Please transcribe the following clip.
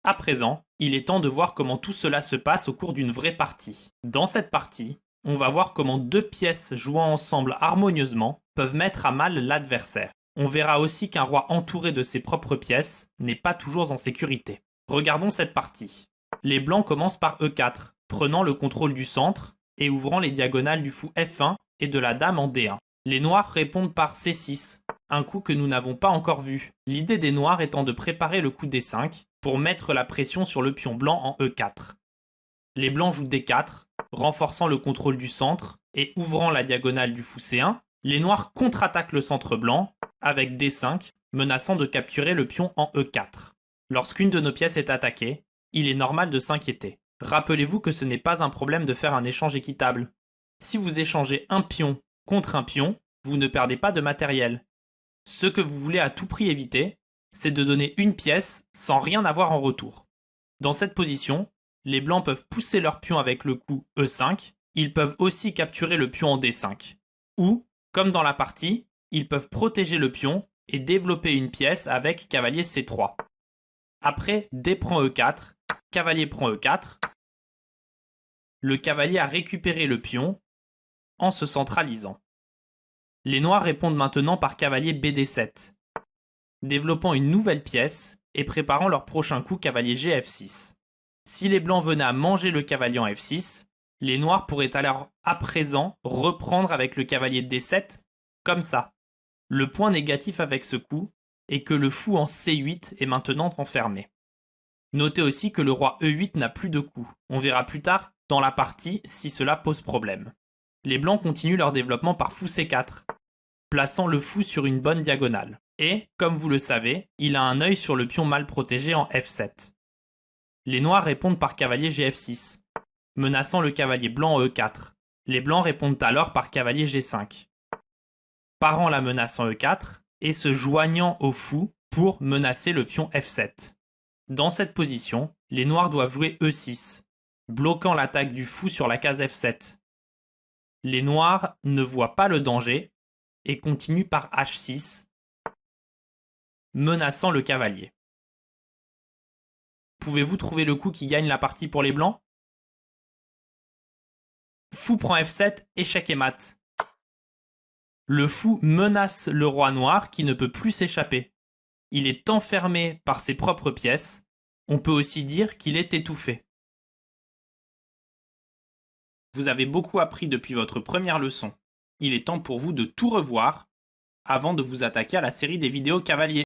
À présent, il est temps de voir comment tout cela se passe au cours d'une vraie partie. Dans cette partie, on va voir comment deux pièces jouant ensemble harmonieusement peuvent mettre à mal l'adversaire. On verra aussi qu'un roi entouré de ses propres pièces n'est pas toujours en sécurité. Regardons cette partie. Les blancs commencent par E4, prenant le contrôle du centre et ouvrant les diagonales du fou F1 et de la dame en D1. Les noirs répondent par C6, un coup que nous n'avons pas encore vu. L'idée des noirs étant de préparer le coup D5 pour mettre la pression sur le pion blanc en E4. Les blancs jouent D4, renforçant le contrôle du centre et ouvrant la diagonale du fou C1. Les noirs contre-attaquent le centre blanc avec D5, menaçant de capturer le pion en E4. Lorsqu'une de nos pièces est attaquée, il est normal de s'inquiéter. Rappelez-vous que ce n'est pas un problème de faire un échange équitable. Si vous échangez un pion contre un pion, vous ne perdez pas de matériel. Ce que vous voulez à tout prix éviter, c'est de donner une pièce sans rien avoir en retour. Dans cette position, les blancs peuvent pousser leur pion avec le coup E5, ils peuvent aussi capturer le pion en D5. Ou, comme dans la partie, ils peuvent protéger le pion et développer une pièce avec cavalier C3. Après D prend E4, cavalier prend E4, le cavalier a récupéré le pion en se centralisant. Les noirs répondent maintenant par cavalier BD7, développant une nouvelle pièce et préparant leur prochain coup cavalier GF6. Si les blancs venaient à manger le cavalier en F6, les noirs pourraient alors à présent reprendre avec le cavalier D7 comme ça. Le point négatif avec ce coup est que le fou en C8 est maintenant enfermé. Notez aussi que le roi E8 n'a plus de coup. On verra plus tard dans la partie si cela pose problème. Les blancs continuent leur développement par fou C4, plaçant le fou sur une bonne diagonale. Et, comme vous le savez, il a un œil sur le pion mal protégé en F7. Les noirs répondent par cavalier Gf6, menaçant le cavalier blanc en E4. Les blancs répondent alors par cavalier G5, parant la menace en E4 et se joignant au fou pour menacer le pion F7. Dans cette position, les noirs doivent jouer E6, bloquant l'attaque du fou sur la case F7. Les noirs ne voient pas le danger et continuent par H6, menaçant le cavalier. Pouvez-vous trouver le coup qui gagne la partie pour les blancs? Fou prend F7, échec et mat. Le fou menace le roi noir qui ne peut plus s'échapper. Il est enfermé par ses propres pièces. On peut aussi dire qu'il est étouffé. Vous avez beaucoup appris depuis votre première leçon. Il est temps pour vous de tout revoir avant de vous attaquer à la série des vidéos cavaliers.